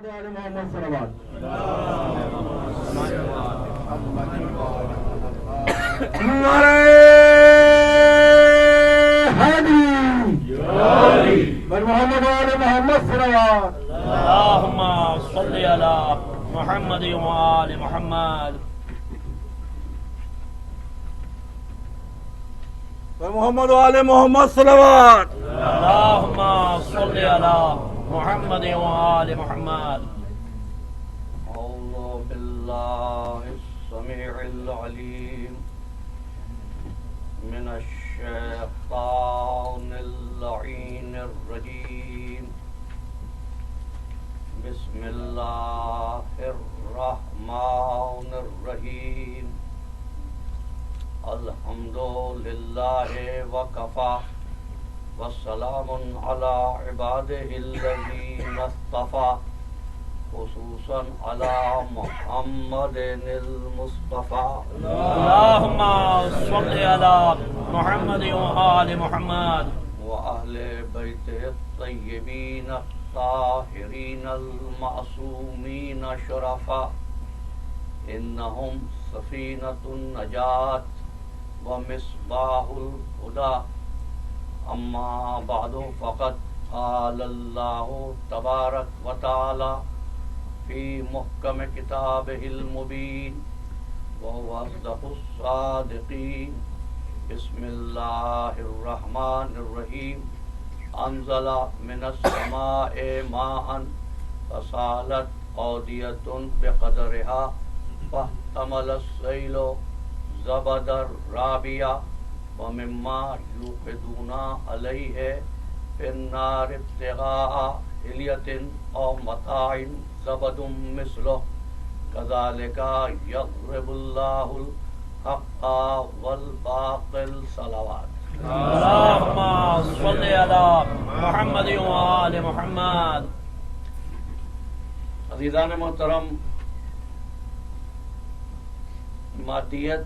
محمد وآل محمد صلوات. نعرہ حیدری بر محمد وآل محمد صلوات. اللهم صل على محمد وآل محمد. بر محمد وآل محمد صلوات. اللهم صل على محمد وآل محمد. أعوذ بالله السميع العليم من الشيطان اللعين الرجيم. بسم الله الرحمن الرحيم. الحمد لله وكفى والسلام على عباده الذين اصطفى خصوصا على محمد المصطفى. اللهم صل على محمد وآل محمد وأهل بيته الطيبين الطاهرين المعصومين شرفا إنهم سفينة النجاة ومصباح الهدى. اما بعد فقد قال الله تبارك وتعالى في محكم كتابه المبين وهو أصدق الصادقين. بسم الله الرحمن الرحيم. انزل من السماء ماء فسالت أودية بقدرها فاحتمل السيل زبدا رابيا ومما يوقدون عليه في النار ابتغاء حلية أو متاع زبد مثله كذلك يضرب الله الحق والباطل. صلوات. اللهم صل على محمد وآل محمد. عزیزان محترم، مادیت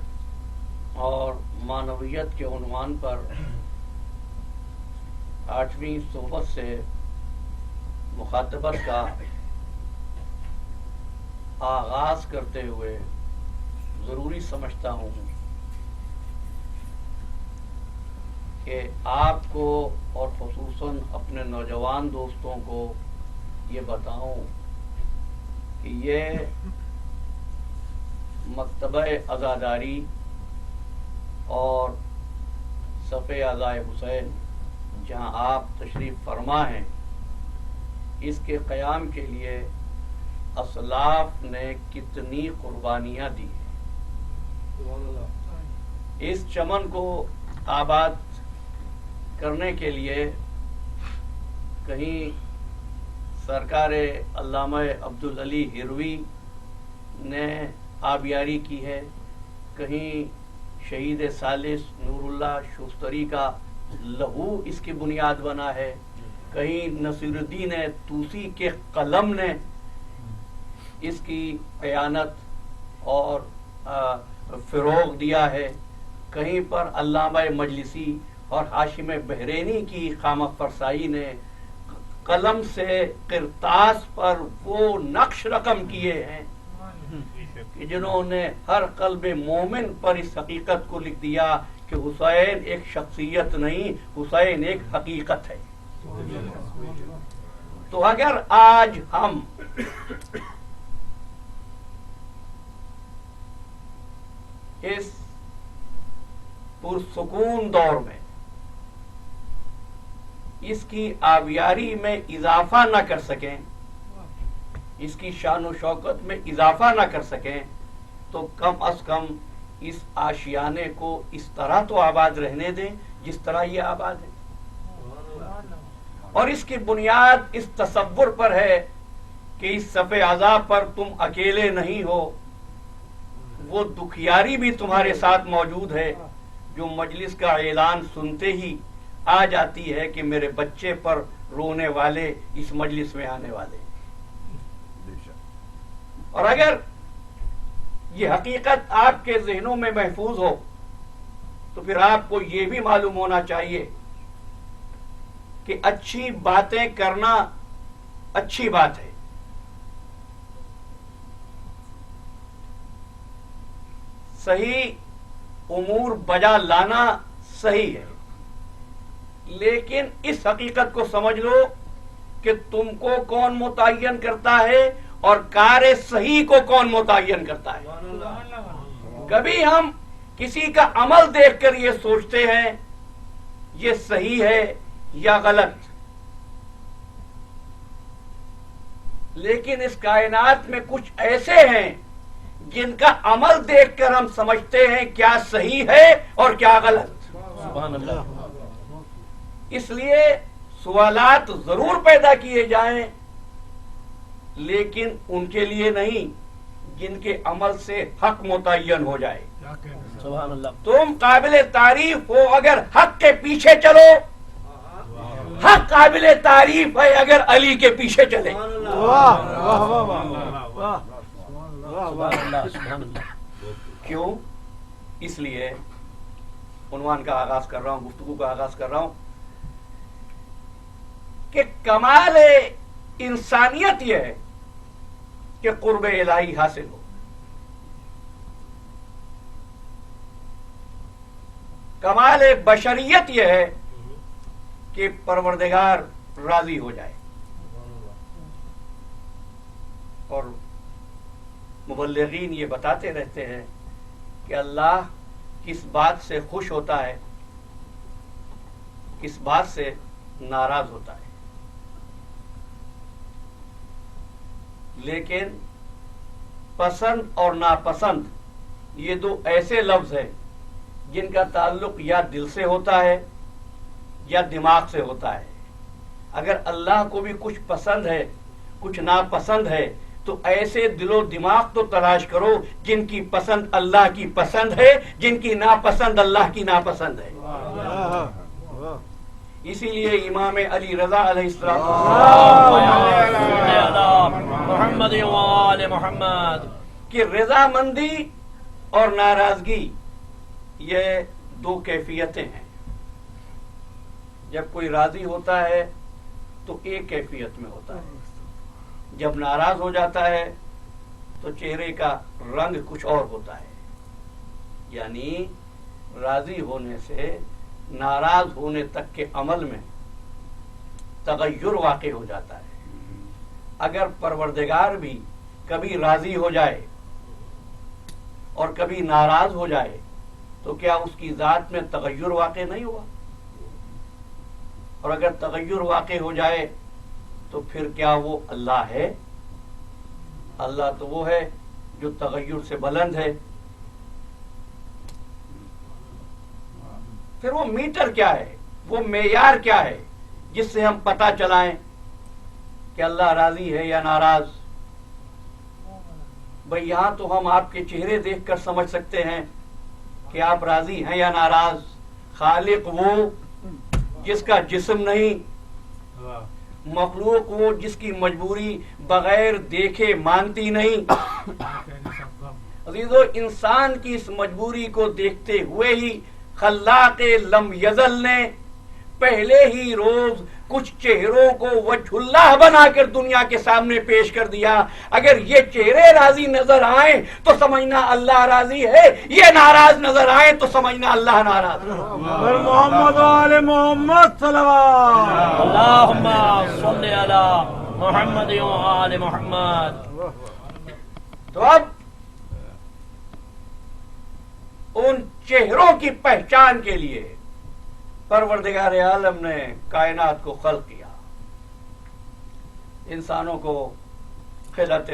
اور معنویت کے عنوان پر 8ویں صحبت سے مخاطبت کا آغاز کرتے ہوئے ضروری سمجھتا ہوں کہ آپ کو اور خصوصاً اپنے نوجوان دوستوں کو یہ بتاؤں کہ یہ مکتبہ عزاداری اور صف عزائے حسین جہاں آپ تشریف فرما ہیں، اس کے قیام کے لیے اسلاف نے کتنی قربانیاں دی ہیں. اس چمن کو آباد کرنے کے لیے کہیں سرکار علامہ عبدالعلی ہروی نے آبیاری کی ہے، کہیں شہید ثالث نور اللہ شوستری کا لہو اس کی بنیاد بنا ہے، کہیں نصیر الدین طوسی کے قلم نے اس کی قیانت اور فروغ دیا ہے، کہیں پر علامہ مجلسی اور ہاشم بحرینی کی خامہ فرسائی نے قلم سے کرتاس پر وہ نقش رقم کیے ہیں کہ جنہوں نے ہر قلب مومن پر اس حقیقت کو لکھ دیا کہ حسین ایک شخصیت نہیں، حسین ایک حقیقت ہے. تو اگر آج ہم اس پرسکون دور میں اس کی آبیاری میں اضافہ نہ کر سکیں، اس کی شان و شوکت میں اضافہ نہ کر سکیں، تو کم از کم اس آشیانے کو اس طرح تو آباد رہنے دیں جس طرح یہ آباد ہے. اور اس کی بنیاد اس تصور پر ہے کہ اس صف عزا پر تم اکیلے نہیں ہو، وہ دکھیاری بھی تمہارے ساتھ موجود ہے جو مجلس کا اعلان سنتے ہی آ جاتی ہے کہ میرے بچے پر رونے والے اس مجلس میں آنے والے. اور اگر یہ حقیقت آپ کے ذہنوں میں محفوظ ہو تو پھر آپ کو یہ بھی معلوم ہونا چاہیے کہ اچھی باتیں کرنا اچھی بات ہے، صحیح امور بجا لانا صحیح ہے، لیکن اس حقیقت کو سمجھ لو کہ تم کو کون متعین کرتا ہے اور کار صحیح کو کون متعین کرتا ہے۔ کبھی ہم کسی کا عمل دیکھ کر یہ سوچتے ہیں یہ صحیح ہے یا غلط، لیکن اس کائنات میں کچھ ایسے ہیں جن کا عمل دیکھ کر ہم سمجھتے ہیں کیا صحیح ہے اور کیا غلط۔ سبحان اللہ۔ اس لیے سوالات ضرور پیدا کیے جائیں، لیکن ان کے لیے نہیں جن کے عمل سے حق متعین ہو جائے۔ سبحان اللہ۔ تم قابل تعریف ہو اگر حق کے پیچھے چلو، حق قابل تعریف ہے اگر علی کے پیچھے چلے۔ کیوں؟ اس لیے عنوان کا آغاز کر رہا ہوں، گفتگو کا آغاز کر رہا ہوں کہ کمال انسانیت یہ ہے کہ قرب الہی حاصل ہو، کمال بشریت یہ ہے کہ پروردگار راضی ہو جائے، اور مبلغین یہ بتاتے رہتے ہیں کہ اللہ کس بات سے خوش ہوتا ہے، کس بات سے ناراض ہوتا ہے۔ لیکن پسند اور ناپسند یہ دو ایسے لفظ ہیں جن کا تعلق یا دل سے ہوتا ہے یا دماغ سے ہوتا ہے۔ اگر اللہ کو بھی کچھ پسند ہے کچھ ناپسند ہے تو ایسے دل و دماغ تو تلاش کرو جن کی پسند اللہ کی پسند ہے، جن کی ناپسند اللہ کی ناپسند ہے۔ اسی لیے امام علی رضا علیہ السلام محمد وآل محمد کی رضامندی اور ناراضگی یہ دو کیفیتیں ہیں۔ جب کوئی راضی ہوتا ہے تو ایک کیفیت میں ہوتا ہے، جب ناراض ہو جاتا ہے تو چہرے کا رنگ کچھ اور ہوتا ہے۔ یعنی راضی ہونے سے ناراض ہونے تک کے عمل میں تغیر واقع ہو جاتا ہے۔ اگر پروردگار بھی کبھی راضی ہو جائے اور کبھی ناراض ہو جائے تو کیا اس کی ذات میں تغیر واقع نہیں ہوا؟ اور اگر تغیر واقع ہو جائے تو پھر کیا وہ اللہ ہے؟ اللہ تو وہ ہے جو تغیر سے بلند ہے۔ پھر وہ میٹر کیا ہے، وہ معیار کیا ہے جس سے ہم پتہ چلائیں کہ اللہ راضی ہے یا ناراض؟ بھئی یہاں تو ہم آپ کے چہرے دیکھ کر سمجھ سکتے ہیں کہ آپ راضی ہیں یا ناراض۔ خالق وہ جس کا جسم نہیں، مخلوق وہ جس کی مجبوری بغیر دیکھے مانتی نہیں۔ عزیزو، انسان کی اس مجبوری کو دیکھتے ہوئے ہی خلاق لم یزل نے پہلے ہی روز کچھ چہروں کو وجہ اللہ بنا کر دنیا کے سامنے پیش کر دیا۔ اگر یہ چہرے راضی نظر آئیں تو سمجھنا اللہ راضی ہے، یہ ناراض نظر آئیں تو سمجھنا اللہ ناراض ہے۔ محمد آل محمد صلوات اللہم صلی علی محمد وآل محمد۔ تو اب ان چہروں کی پہچان کے لیے پروردگار عالم نے کائنات کو خلق کیا، انسانوں کو خلقت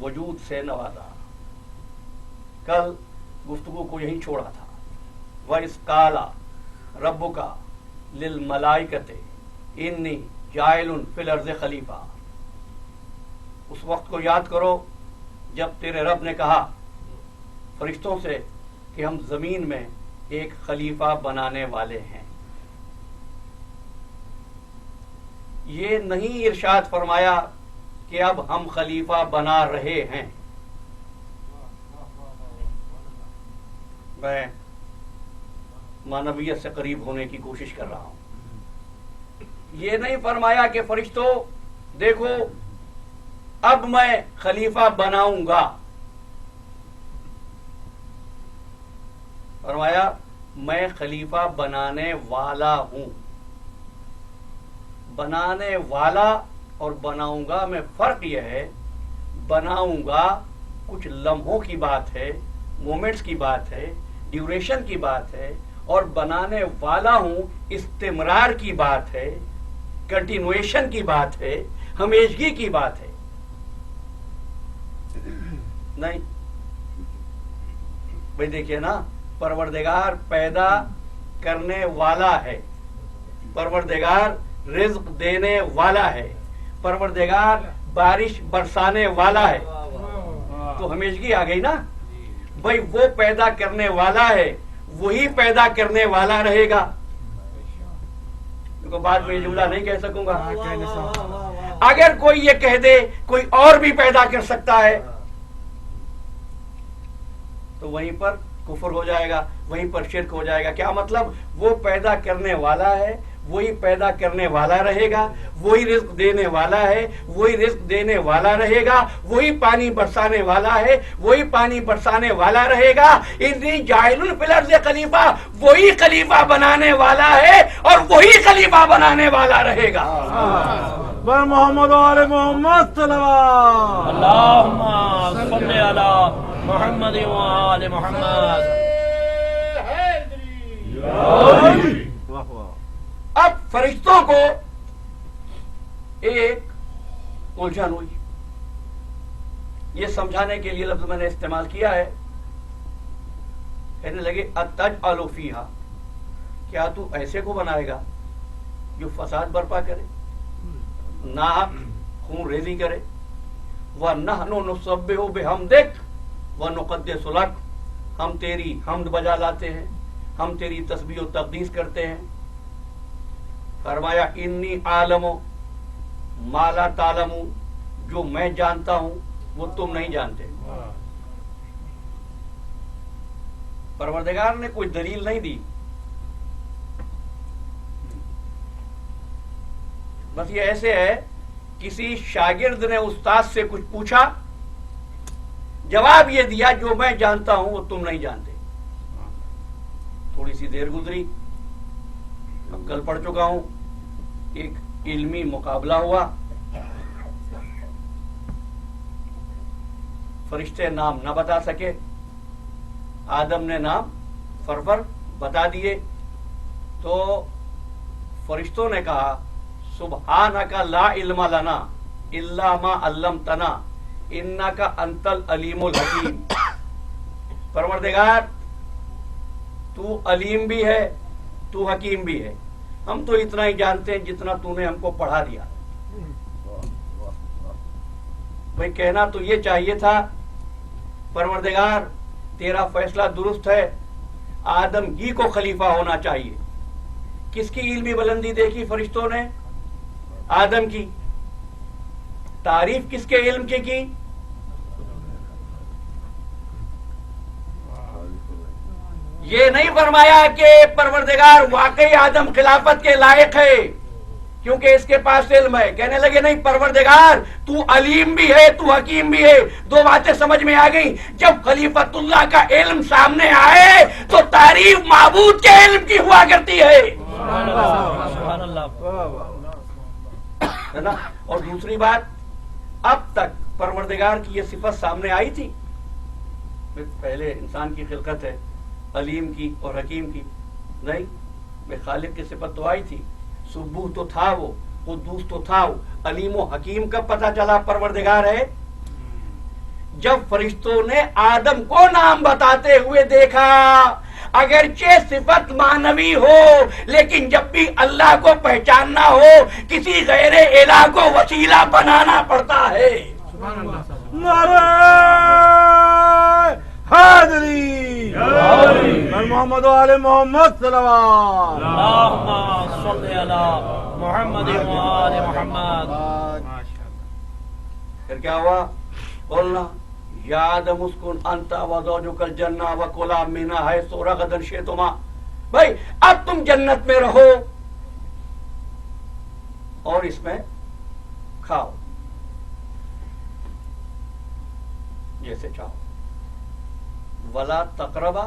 وجود سے نوازا۔ کل گفتگو کو یہیں چھوڑا تھا، وَإِذْ قَالَ رَبُّكَ لِلْمَلَائِكَةِ إِنِّي جَاعِلٌ فِي الْأَرْضِ خلیفہ۔ اس وقت کو یاد کرو جب تیرے رب نے کہا فرشتوں سے کہ ہم زمین میں ایک خلیفہ بنانے والے ہیں۔ یہ نہیں ارشاد فرمایا کہ اب ہم خلیفہ بنا رہے ہیں۔ میں معنویت سے قریب ہونے کی کوشش کر رہا ہوں۔ یہ نہیں فرمایا کہ فرشتوں دیکھو اب میں خلیفہ بناؤں گا، فرمایا میں خلیفہ بنانے والا ہوں. بنانے والا اور بناؤں گا میں فرق یہ ہے، بناؤں گا کچھ لمحوں کی بات ہے، مومنٹس کی بات ہے، ڈیوریشن کی بات ہے، اور بنانے والا ہوں استمرار کی بات ہے، کنٹینویشن کی بات ہے، ہمیشگی کی بات ہے. نہیں بھائی دیکھیے نا، پروردگار پیدا کرنے والا ہے، پروردگار رزق دینے والا ہے، پروردگار بارش برسانے والا ہے. تو ہمیشگی آ گئی نا بھائی. وہ پیدا کرنے والا ہے، وہی پیدا کرنے والا رہے گا. دیکھو بعد میں یہ جملہ نہیں کہہ سکوں گا. اگر کوئی یہ کہہ دے کوئی اور بھی پیدا کر سکتا ہے تو وہیں پر کفر ہو جائے گا، وہیں پر شرک ہو جائے گا. کیا مطلب؟ وہ پیدا کرنے والا ہے، وہی پیدا کرنے والا رہے گا، وہی رزق دینے والا ہے، وہی رزق دینے والا رہے گا، وہی پانی برسانے والا ہے، وہی پانی برسانے والا رہے گا. انی جاعل فی الارض خلیفہ، وہی خلیفہ بنانے والا ہے اور وہی خلیفہ بنانے والا رہے گا. محمد و آل محمد صلوات. اللہم صلی علی محمد و آل محمد. اب فرشتوں کو ایک الجھن ہوئی. یہ سمجھانے کے لیے لفظ میں نے استعمال کیا ہے. کہنے لگے اتجعل فیہا، کیا تو ایسے کو بنائے گا جو فساد برپا کرے، ناحق خون ریزی کرے. وَنَحْنُ نُسَبِّحُ بِحَمْدِكَ وَنُقَدِّسُ لَكَ، ہم تیری حمد بجا لاتے ہیں، ہم تیری تسبیح و تقدیس کرتے ہیں. فرمایا انی عالم ما لا تعلمون، جو میں جانتا ہوں وہ تم نہیں جانتے. پروردگار نے کوئی دلیل نہیں دی، بس یہ ایسے ہے کسی شاگرد نے استاد سے کچھ پوچھا، جواب یہ دیا جو میں جانتا ہوں وہ تم نہیں جانتے. تھوڑی سی دیر گزری، اب کل پڑھ چکا ہوں، ایک علمی مقابلہ ہوا. فرشتے نام نہ بتا سکے، آدم نے نام فرفر بتا دیے. تو فرشتوں نے کہا سبحانک لا علم لنا الا ما علمتنا انک انت العلیم الحکیم. پروردگار تو علیم بھی ہے، تو حکیم بھی ہے، ہم تو اتنا ہی جانتے ہیں جتنا تو نے ہم کو پڑھا دیا. بھئی کہنا تو یہ چاہیے تھا پروردگار تیرا فیصلہ درست ہے، آدم ہی کو خلیفہ ہونا چاہیے. کس کی علمی بلندی دیکھی فرشتوں نے؟ آدم کی. تعریف کس کے علم کی؟ یہ نہیں فرمایا کہ پروردگار واقعی آدم خلافت کے لائق ہے کیونکہ اس کے پاس علم ہے. کہنے لگے نہیں، پروردگار تو علیم بھی ہے، تو حکیم بھی ہے. دو باتیں سمجھ میں آ گئی. جب خلیفت اللہ کا علم سامنے آئے تو تعریف معبود کے علم کی ہوا کرتی ہے. سبحان اللہ. ہے نا؟ اور دوسری بات، اب تک پروردگار کی یہ صفت سامنے آئی تھی؟ پہلے انسان کی خلقت ہے، علیم کی اور حکیم کی. نہیں، بے خالق کی صفت تو آئی تھی. سبوح تو تھا، وہ قدوس تو تھا. وہ علیم و حکیم کا پتہ چلا پروردگار ہے جب فرشتوں نے آدم کو نام بتاتے ہوئے دیکھا. اگرچہ صفت معنوی ہو لیکن جب بھی اللہ کو پہچاننا ہو کسی غیر الہ کو وسیلہ بنانا پڑتا ہے. نعرہ حیدری، محمد و آل محمد صلوات. اللہم صلی علی محمد و آل محمد. پھر کیا ہوا؟ قلنا یا آدم اسکن انت و زوجک الجنہ وکلا منہا حیث رغدا شئتما. بھائی اب تم جنت میں رہو اور اس میں کھاؤ جیسے چاہو. ولا تقربا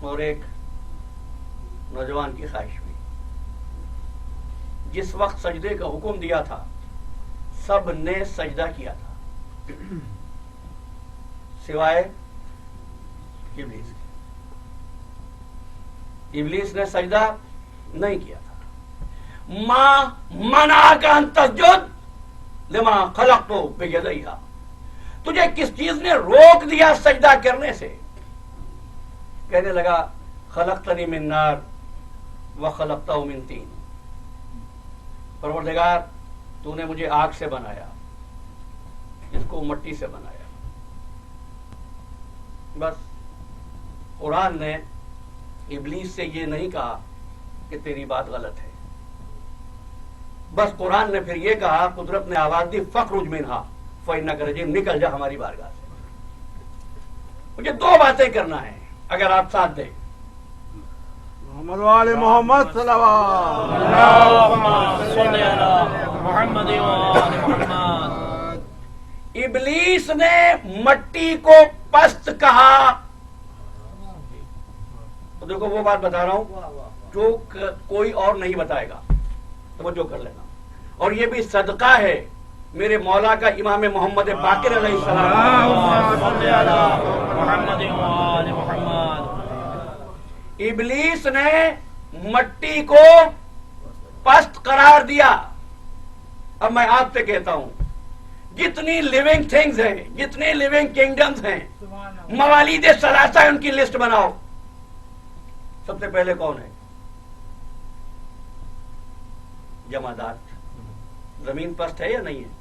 اور ایک نوجوان کی خواہش ہوئی. جس وقت سجدے کا حکم دیا تھا سب نے سجدہ کیا تھا سوائے ابلیس. ابلیس نے سجدہ نہیں کیا تھا. ما منعک ان تسجد لما خلقت بیدی. تجھے کس چیز نے روک دیا سجدہ کرنے سے؟ کہنے لگا خلقتنی من نار وخلقتہ من طین. پروردگار تو نے مجھے آگ سے بنایا، اس کو مٹی سے بنایا. بس قرآن نے ابلیس سے یہ نہیں کہا کہ تیری بات غلط ہے. بس قرآن نے پھر یہ کہا، قدرت نے آواز دی فخرج منہا فإنک رجیم، نکل جا ہماری بارگاہ سے. مجھے دو باتیں کرنا ہے اگر آپ ساتھ دیں. محمد وآل محمد صلوات. اللهم صل على محمد وآل محمد. ابلیس نے مٹی کو پست کہا. تو دیکھو وہ بات بتا رہا ہوں جو کوئی اور نہیں بتائے گا، توجہ کر لینا. اور یہ بھی صدقہ ہے میرے مولا کا امام محمد باقر علیہ السلام. اللهم صل على محمد وآل محمد. ابلیس نے مٹی کو پست قرار دیا. اب میں آپ سے کہتا ہوں جتنی لیونگ تھنگز ہیں، جتنے لیونگ کنگڈمز ہیں، موالید ثلاثہ ان کی لسٹ بناؤ. سب سے پہلے کون ہے؟ جمادات. زمین پست ہے یا نہیں ہے؟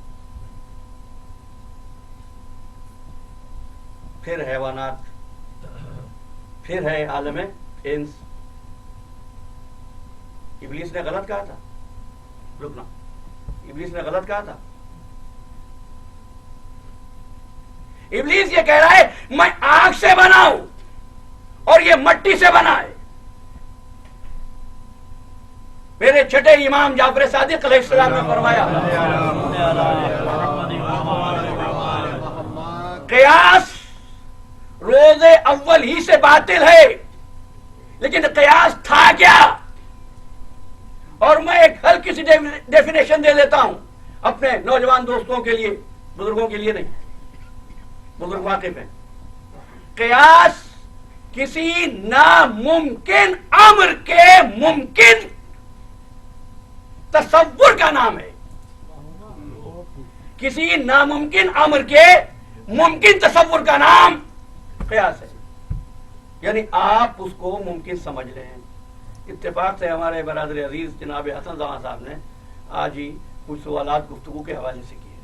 پھر حیوانات، پھر ہے عالم انس. ابلیس نے غلط کہا تھا. رکنا، ابلیس نے غلط کہا تھا. ابلیس یہ کہہ رہا ہے میں آگ سے بناؤں اور یہ مٹی سے بنا ہے. میرے چھٹے امام جعفر صادق علیہ السلام نے فرمایا قیاس روز اول ہی سے باطل ہے، لیکن قیاس تھا کیا؟ اور میں ایک ہلکی سی ڈیفینیشن دے دیتا ہوں اپنے نوجوان دوستوں کے لیے، بزرگوں کے لیے نہیں، بزرگ واقف ہیں. قیاس کسی ناممکن امر کے ممکن تصور کا نام ہے. کسی ناممکن امر کے ممکن تصور کا نام قیاس ہے. یعنی آپ اس کو ممکن سمجھ رہے ہیں. اتفاق سے ہمارے برادر عزیز جناب حسن زمان صاحب نے آج ہی کچھ سوالات گفتگو کے حوالے سے کیے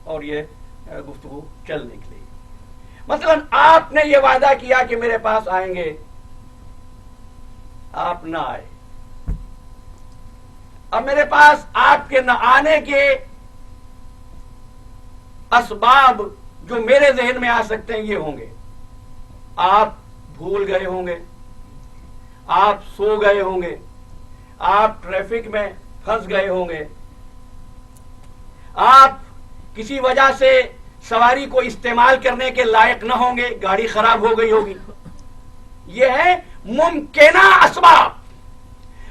اور یہ گفتگو چل نکلی. مثلا آپ نے یہ وعدہ کیا کہ میرے پاس آئیں گے، آپ نہ آئے. اب میرے پاس آپ کے نہ آنے کے اسباب جو میرے ذہن میں آ سکتے ہیں یہ ہوں گے. آپ بھول گئے ہوں گے، آپ سو گئے ہوں گے، آپ ٹریفک میں پھنس گئے ہوں گے، آپ کسی وجہ سے سواری کو استعمال کرنے کے لائق نہ ہوں گے، گاڑی خراب ہو گئی ہوگی. یہ ہے ممکنہ اسباب.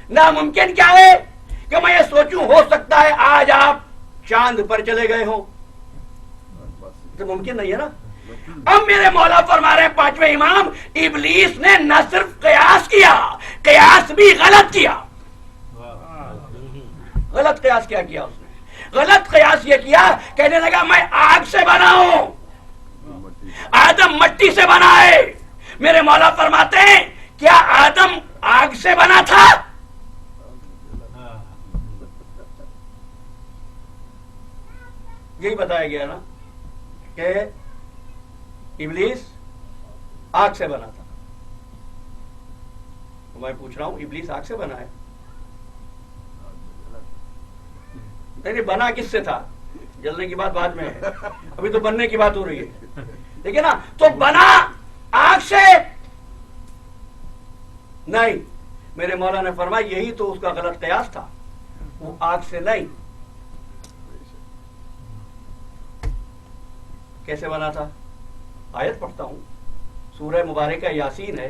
ناممکن کیا ہے کہ میں یہ سوچوں ہو سکتا ہے آج آپ چاند پر چلے گئے ہوں. تو ممکن نہیں ہے نا. اب میرے مولا فرما رہے ہیں پانچویں امام، ابلیس نے نہ صرف قیاس کیا، قیاس بھی غلط کیا. غلط قیاس کیا کیا اس نے؟ غلط قیاس یہ کیا، کہنے لگا میں آگ سے بنا ہوں، آدم مٹی سے بنا ہے. میرے مولا فرماتے ہیں کیا آدم آگ سے بنا تھا؟ یہی بتایا گیا نا کہ ابلیس آگ سے بنا تھا. میں پوچھ رہا ہوں ابلیس آگ سے بنا ہے؟ نہیں، بنا کس سے تھا؟ جلنے کی بات بعد میں ہے، ابھی تو بننے کی بات ہو رہی ہے. ٹھیک ہے نا. تو بنا آگ سے نہیں. میرے مولا نے فرمایا یہی تو اس کا غلط قیاس تھا، وہ آگ سے نہیں. کیسے بنا تھا؟ آیت پڑھتا ہوں، سورہ مبارکہ یاسین ہے،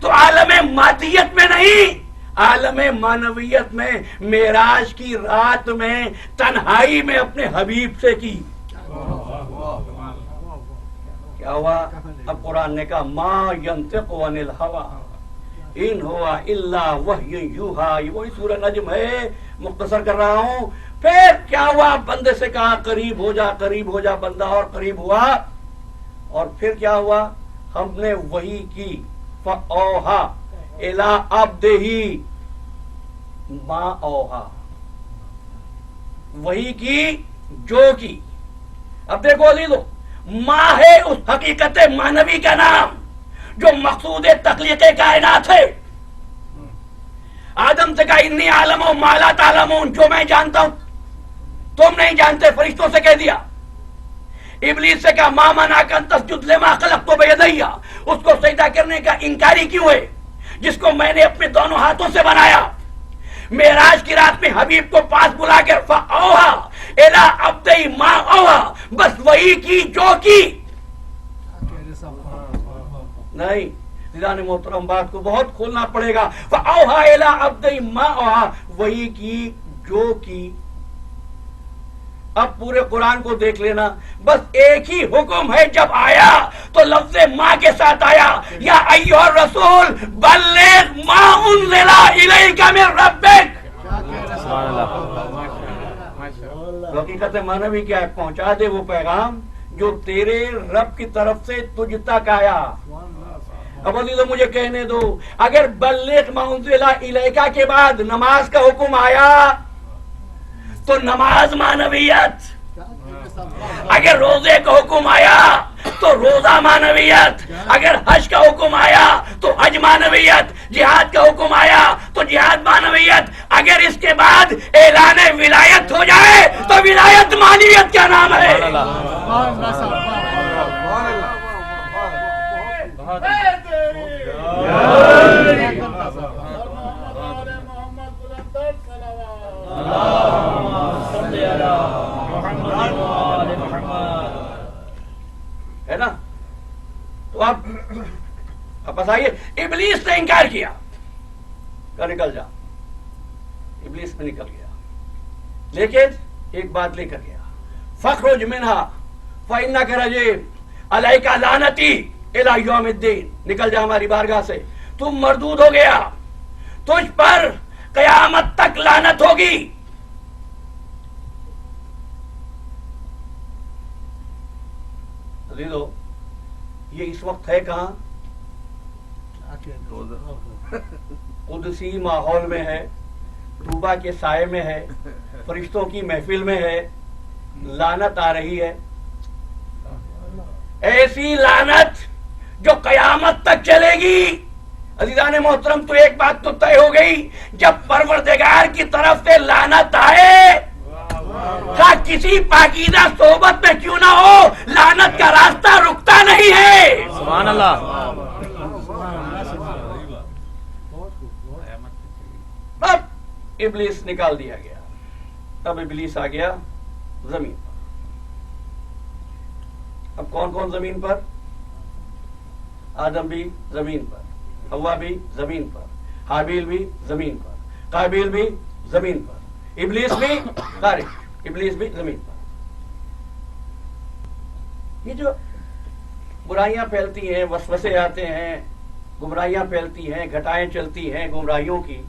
تو عالم مادیت میں نہیں، عالم معنویت میں، معراج کی رات میں تنہائی میں اپنے حبیب سے کی۔ کیا ہوا؟ اب قرآن نے کہا ما ینطق عن الہوی ان ہوا الا وحی یوحا، یہ وہی سورہ نجم ہے، مختصر کر رہا ہوں۔ پھر کیا ہوا؟ بندے سے کہا قریب ہو جا، قریب ہو جا، بندہ اور قریب ہوا، اور پھر کیا ہوا؟ ہم نے وحی کی، فاوحا الی عبدہ ما اوحا، وحی کی جو کی۔ اب دیکھو عزیزو، ماں ہے اس حقیقت معنوی کا نام جو مقصود تخلیق کائنات ہے۔ آدم سے کہا انی عالم و ما لا تعلمون، جو میں جانتا ہوں تم نہیں جانتے، فرشتوں سے کہہ دیا۔ ابلیس سے کہا ما منعک ان تسجد لما خلقت بیدی، اس کو سجدہ کرنے کا انکاری کیوں ہے جس کو میں نے اپنے دونوں ہاتھوں سے بنایا۔ معراج کی رات میں حبیب کو پاس بلا کر فاوحا الی عبدہ ما اوحا، بس وہی کی جو کی۔ نہیں، دیدان محترم بات کو بہت کھولنا پڑے گا۔ فاوحا الی عبدہ ما اوحا، وہی کی جو کی۔ اب پورے قرآن کو دیکھ لینا، بس ایک ہی حکم ہے، جب آیا تو لفظ ماں کے ساتھ آیا، یا ایھا الرسول بلغ ما انزل الیک من ربک۔ حقیقت معنوی کیا ہے؟ پہنچا دے وہ پیغام جو تیرے رب کی طرف سے تجھ تک آیا۔ اب عزیزو مجھے کہنے دو، اگر بلغ ما انزل الیک کے بعد نماز کا حکم آیا تو نماز معنویت، اگر روزے کا حکم آیا تو روزہ معنویت، اگر حج کا حکم آیا تو حج معنویت، جہاد کا حکم آیا تو جہاد معنویت، اگر اس کے بعد اعلان ولایت ہو جائے تو ولایت معنویت کیا نام ہے؟ ہے نا؟ تو اب واپس آئیے، ابلیس نے انکار کیا کہ نکل جا، ابلیس میں نکل گیا، لیکن ایک بات لے کر گیا، فخرج منہا فإنک رجیم علیک لعنتی الی یوم الدین، نکل جا ہماری بارگاہ سے، تم مردود ہو گیا، تجھ پر قیامت تک لعنت ہوگی۔ عزیزو، یہ اس وقت ہے کہاں؟ قدسی ماحول میں ہے، طوبہ کے سائے میں ہے، فرشتوں کی محفل میں ہے، لعنت آ رہی ہے، ایسی لعنت جو قیامت تک چلے گی۔ عزیزان محترم، تو ایک بات تو طے ہو گئی، جب پروردگار کی طرف سے لعنت آئے، خواہ کسی پاکیزہ صحبت میں کیوں نہ ہو، لعنت کا راستہ رکتا نہیں ہے۔ سبحان اللہ۔ اب ابلیس نکال دیا گیا، اب ابلیس آ گیا زمین پر۔ اب کون کون زمین پر؟ آدم بھی زمین پر، حوا بھی زمین پر، حابیل بھی زمین پر، قابیل بھی زمین پر، ابلیس بھی خارج، ابلیس بھی زمین پر۔ یہ جو برائیاں پھیلتی ہیں، وسوسے آتے ہیں، گمراہیاں پھیلتی ہیں، گھٹائیں چلتی ہیں گمراہیوں کی،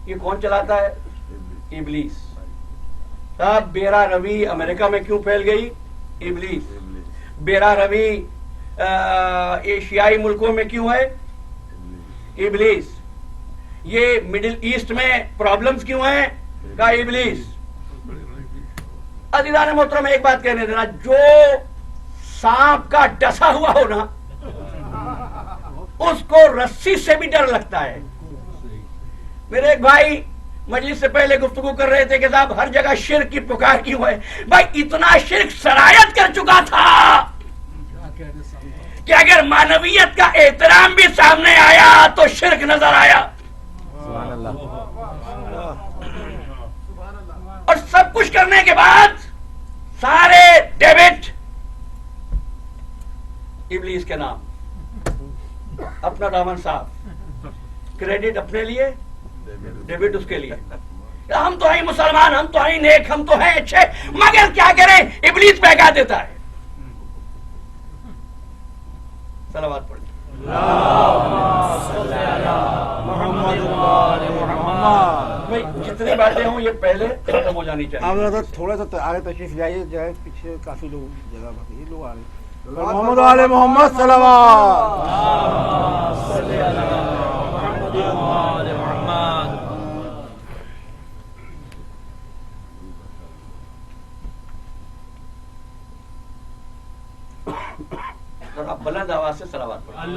یہ کون چلاتا ہے؟ ابلیس۔ صاحب بیرا روی امریکہ میں کیوں پھیل گئی؟ ابلیس۔ بیرا روی ایشیائی ملکوں میں کیوں ہے؟ ابلیس۔ یہ مڈل ایسٹ میں پرابلمز کیوں ہیں؟ کا ابلیس۔ عزیزان محترم، ایک بات کہنے دینا، جو سانپ کا ڈسا ہوا ہو نا، اس کو رسی سے بھی ڈر لگتا ہے۔ میرے ایک بھائی مجلس سے پہلے گفتگو کر رہے تھے کہ صاحب ہر جگہ شرک کی پکار کیوں ہے؟ بھائی اتنا شرک سرایت کر چکا تھا کہ اگر معنویت کا احترام بھی سامنے آیا تو شرک نظر آیا۔ اور سب کچھ کرنے کے بعد سارے ڈیبٹ ابلیس کے نام، اپنا دامن صاف۔ کریڈٹ اپنے لیے، ڈیبٹ اس کے لیے. ہم تو ہیں مسلمان، ہم تو ہیں نیک، ہم تو ہیں اچھے، مگر کیا کریں ابلیس بہکا دیتا ہے. صلوات پڑھیں. بھائی جتنی باتیں ہوں یہ پہلے ختم ہو جانی چاہیے. آپ تھوڑا سا آگے تشریف لائیے، جائے پیچھے کافی لوگ جگہ باقی لوگ آ رہے ہیں. محمد آل محمد صلوات. ذرا بلند آواز سے صلوات پڑھیں.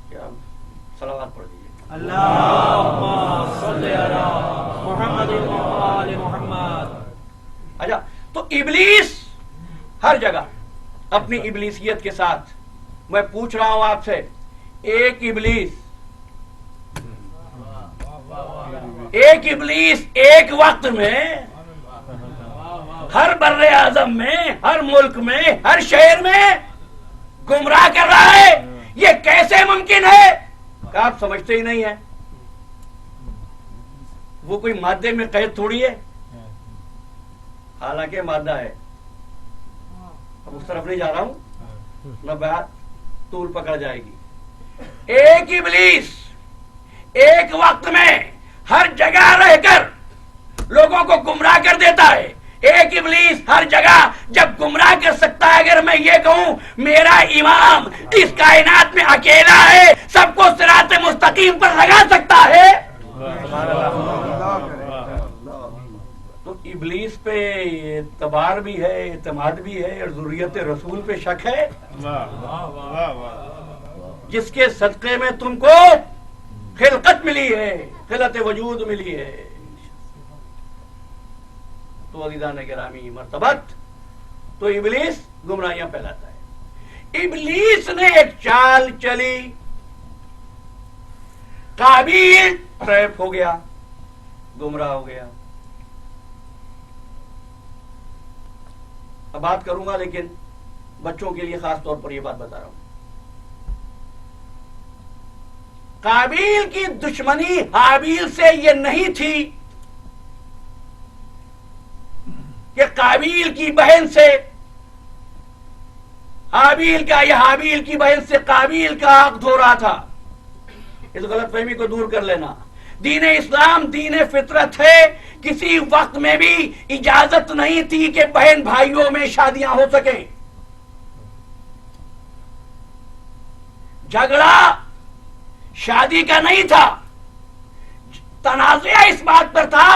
کیا صلوات پڑھ دیجیے. اچھا، تو ابلیس ہر جگہ اپنی ابلیسیت کے ساتھ، میں پوچھ رہا ہوں آپ سے، ایک ابلیس ایک وقت میں ہر بر اعظم میں، ہر ملک میں، ہر شہر میں گمراہ کر رہا ہے. یہ کیسے ممکن ہے؟ کہ آپ سمجھتے ہی نہیں ہیں. وہ کوئی مادے میں قید تھوڑی ہے، حالانکہ مادہ ہے. اب اس طرف نہیں جا رہا ہوں، نہ بات طول پکڑ جائے گی. ایک ابلیس ایک وقت میں ہر جگہ رہ کر لوگوں کو گمراہ کر دیتا ہے. ایک ابلیس ہر جگہ جب گمراہ کر سکتا ہے، اگر میں یہ کہوں میرا امام اس کائنات میں اکیلا ہے، سب کو صراط مستقیم پر لگا سکتا ہے، تو ابلیس پہ اعتبار بھی ہے، اعتماد بھی ہے، اور ذریت رسول پہ شک ہے، جس کے صدقے میں تم کو خلقت ملی ہے، خلقت وجود ملی ہے. تو عزیزان گرامی مرتبت، تو ابلیس گمراہیاں پھیلاتا ہے. ابلیس نے ایک چال چلی، قابیل ٹریپ ہو گیا، گمراہ ہو گیا. اب بات کروں گا لیکن بچوں کے لیے خاص طور پر یہ بات بتا رہا ہوں. قابیل کی دشمنی حابیل سے یہ نہیں تھی کہ قابیل کی بہن سے حابیل کا یا حابیل کی بہن سے قابیل کا حق دھو رہا تھا. اس غلط فہمی کو دور کر لینا. دین اسلام دین فطرت ہے. کسی وقت میں بھی اجازت نہیں تھی کہ بہن بھائیوں میں شادیاں ہو سکیں. جھگڑا شادی کا نہیں تھا، تنازع اس بات پر تھا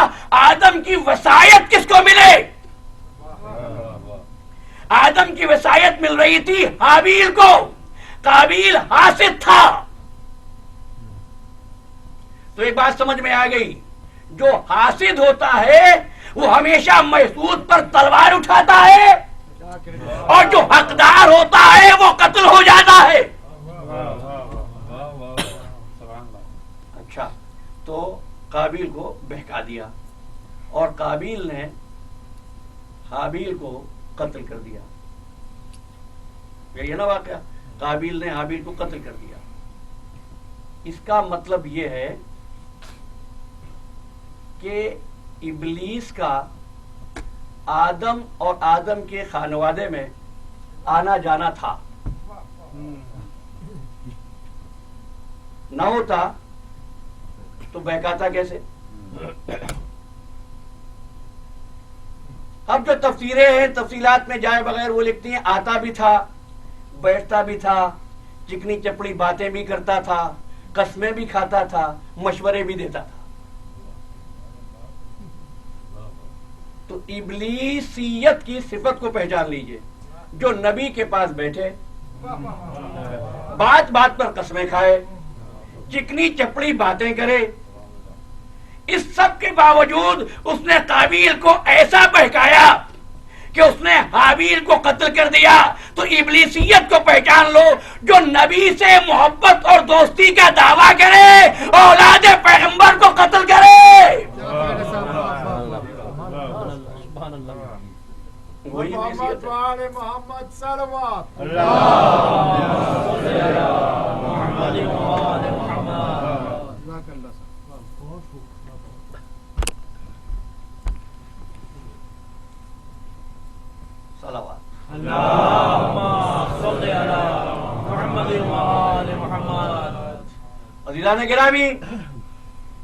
آدم کی وصایت کس کو ملے. آدم کی وصایت مل رہی تھی حابیل کو، قابیل حاسد تھا. تو ایک بات سمجھ میں آ گئی، جو حاسد ہوتا ہے وہ ہمیشہ محسود پر تلوار اٹھاتا ہے، اور جو حقدار ہوتا ہے وہ قتل ہو جاتا ہے. اچھا، تو قابیل کو بہکا دیا، اور قابیل نے حابیل کو قتل کر دیا. یہ نا واقعہ، قابیل نے حابیل کو قتل کر دیا. اس کا مطلب یہ ہے کہ ابلیس کا آدم اور آدم کے خانوادے میں آنا جانا تھا. نہ ہوتا تو بہکاتا کیسے؟ اب جو تفسیریں ہیں تفصیلات میں جائے بغیر وہ لکھتی ہیں آتا بھی تھا، بیٹھتا بھی تھا، چکنی چپڑی باتیں بھی کرتا تھا، قسمیں بھی کھاتا تھا، مشورے بھی دیتا تھا. تو ابلیسیت کی صفت کو پہچان لیجئے. جو نبی کے پاس بیٹھے، بات بات پر قسمیں کھائے، چکنی چپڑی باتیں کرے، اس سب کے باوجود اس نے قابیل کو ایسا بہکایا کہ اس نے حابیل کو قتل کر دیا. تو ابلیسیت کو پہچان لو. جو نبی سے محبت اور دوستی کا دعویٰ کرے، اولاد پیغمبر کو قتل کرے. وہی محمد حیثیت ہے. وآل محمد صلوات. محمد وآل محمد. جزاک اللہ صاحب. صلوات. اللهم صل على محمد وآل محمد. عزیزان گرامی،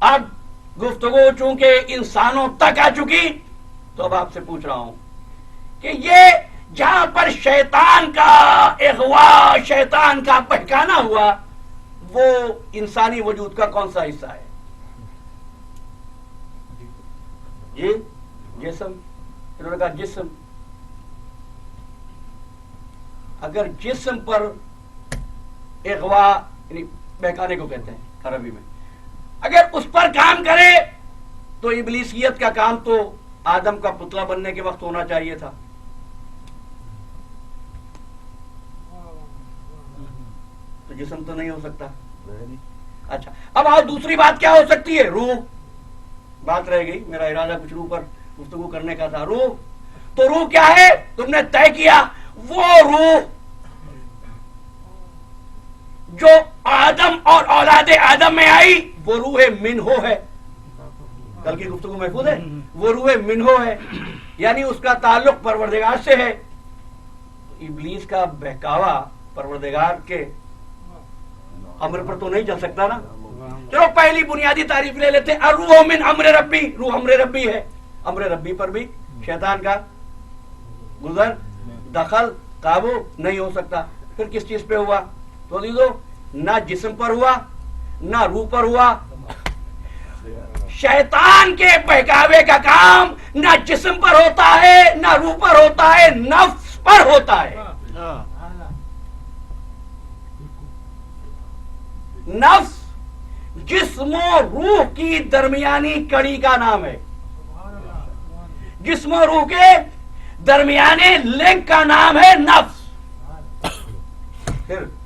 اب گفتگو چونکہ انسانوں تک آ چکی تو اب آپ سے پوچھ رہا ہوں کہ یہ جہاں پر شیطان کا اغوا، شیطان کا بہکانا ہوا، وہ انسانی وجود کا کون سا حصہ ہے؟ یہ جسم، انہوں نے کہا جسم. اگر جسم پر اغوا یعنی بہکانے کو کہتے ہیں عربی میں، اگر اس پر کام کرے تو ابلیسیت کا کام تو آدم کا پتلا بننے کے وقت ہونا چاہیے تھا. تو جسم تو نہیں ہو سکتا. اچھا، اب آؤ دوسری بات کیا ہو سکتی ہے؟ روح. بات رہ گئی، میرا ارادہ کچھ روح پر گفتگو کرنے کا تھا. روح تو روح کیا ہے؟ تم نے طے کیا، وہ روح جو آدم اور اولاد آدم میں آئی وہ روح منہو ہے. کل کی گفتگو محفوظ ہے؟ وہ روح منہو ہے، یعنی اس کا تعلق پروردگار سے ہے. ابلیس کا بہکاوا پروردگار کے امر پر تو نہیں چل سکتا نا. چلو پہلی بنیادی تعریف لے لیتے ہیں، الروح من امر ربی. روح امر ربی ہے. امر ربی پر بھی شیطان کا گزر، دخل، قابو نہیں ہو سکتا. پھر کس چیز پہ ہوا؟ تو عزیزو، نہ جسم پر ہوا، نہ روح پر ہوا. شیطان کے بہکاوے کا کام نہ جسم پر ہوتا ہے، نہ روح پر ہوتا ہے، نفس پر ہوتا ہے. نفس جسم و روح کی درمیانی کڑی کا نام ہے. جسم و روح کے درمیانے لنک کا نام ہے نفس.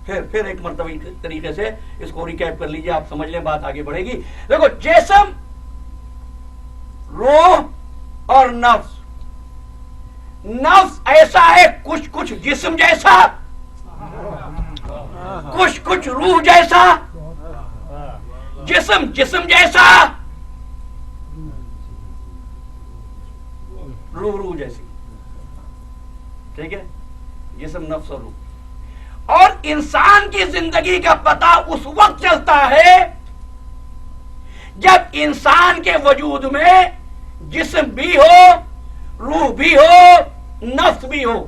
پھر ایک مرتبہ طریقے سے اس کو ریکیپ کر لیجئے، آپ سمجھ لیں، بات آگے بڑھے گی. دیکھو، جسم، روح اور نفس. نفس ایسا ہے کچھ جسم جیسا، کچھ روح جیسا. جسم جیسا، روح جیسی. ٹھیک ہے؟ جسم، نفس اور روح. اور انسان کی زندگی کا پتہ اس وقت چلتا ہے جب انسان کے وجود میں جسم بھی ہو، روح بھی ہو، نفس بھی ہو.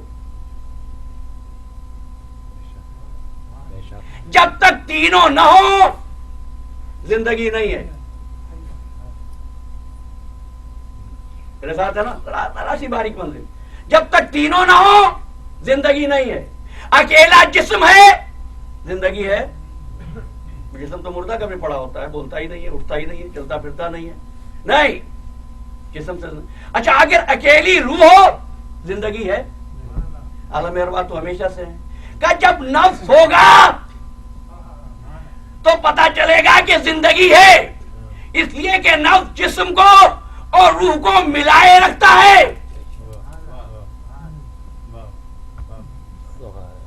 جب تک تینوں نہ ہو زندگی نہیں ہے. میرے ساتھ ہے نا؟ ذرا سی باریک منزل. جب تک تینوں نہ ہو زندگی نہیں ہے. اکیلا جسم ہے، زندگی ہے؟ جسم تو مردہ کبھی پڑا ہوتا ہے، بولتا ہی نہیں ہے، اٹھتا ہی نہیں ہے، چلتا پھرتا نہیں ہے. نہیں، جسم سے. اچھا، اگر اکیلی روح ہو زندگی ہے؟ عالم ارواح تو ہمیشہ سے ہے. کہ جب نفس ہوگا تو پتا چلے گا کہ زندگی ہے. اس لیے کہ نفس جسم کو اور روح کو ملائے رکھتا ہے.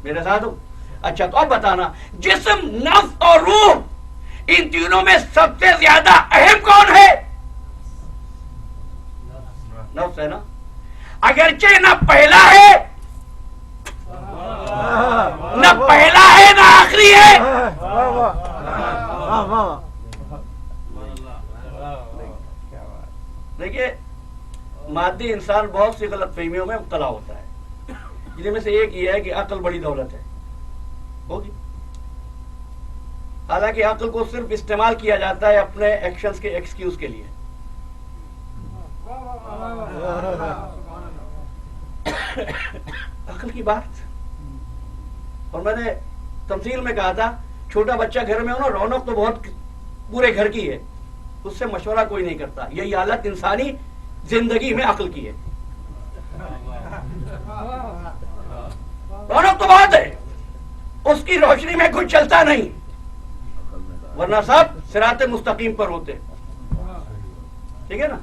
میرے ساتھ ہو؟ اچھا، تو اب بتانا، جسم، نفس اور روح، ان تینوں میں سب سے زیادہ اہم کون ہے؟ نفس ہے نا. اگرچہ نہ پہلا ہے، نہ پہلا ہے نہ آخری ہے. دیکھیے، مادی انسان بہت سی غلط فہمیوں میں مبتلا ہوتا ہے، جن میں سے ایک یہ ہے کہ عقل بڑی دولت ہے. ہوگی، حالانکہ عقل کو صرف استعمال کیا جاتا ہے اپنے ایکشنز کے ایکسکیوز کے لیے. عقل کی بات، اور میں نے تمثیل میں کہا تھا، چھوٹا بچہ گھر میں ہو نا، رونق تو بہت پورے گھر کی ہے، اس سے مشورہ کوئی نہیں کرتا. یہی حالت انسانی زندگی میں عقل کی ہے. رونق تو بہت ہے، اس کی روشنی میں کچھ چلتا نہیں، ورنہ سب صراط مستقیم پر ہوتے. ٹھیک ہے نا؟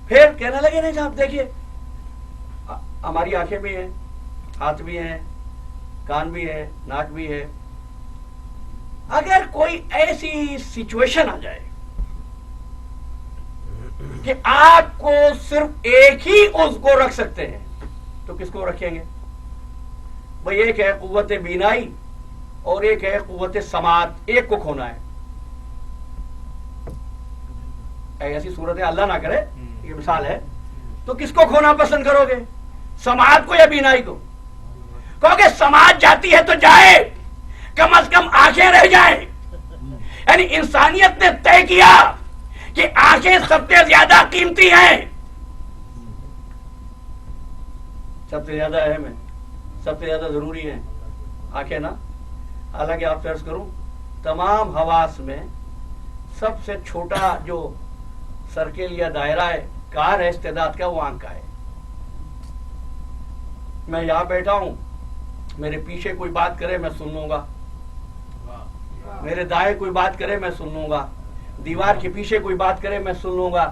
پھر کہنے لگے نہیں صاحب، دیکھیے ہماری آنکھیں بھی ہیں، ہاتھ بھی ہیں، کان بھی ہے، ناک بھی ہے. اگر کوئی ایسی سچویشن آ جائے کہ آپ کو صرف ایک ہی عضو کو رکھ سکتے ہیں تو کس کو رکھیں گے؟ بھئی ایک ہے قوت بینائی اور ایک ہے قوت سماعت، ایک کو کھونا ہے. ایسی صورت اللہ نہ کرے، یہ مثال ہے. تو کس کو کھونا پسند کرو گے، سماعت کو یا بینائی کو؟ کہو گے سماعت جاتی ہے تو جائے، کم از کم آنکھیں رہ جائیں. یعنی انسانیت نے طے کیا کہ آنکھیں سب سے زیادہ قیمتی ہیں، سب سے زیادہ اہم ہے، سب سے زیادہ ضروری ہیں آنکھیں نا. حالانکہ آپ فرض کروں تمام حواس میں سب سے چھوٹا جو سرکل یا دائرہ ہے کار ہے استعداد کا، وہ آنکھ کا ہے. میں یہاں بیٹھا ہوں، میرے پیچھے کوئی بات کرے میں سن لوں گا، میرے دائیں کوئی بات کرے میں سن لوں گا، دیوار کے پیچھے کوئی بات کرے میں سن لوں گا.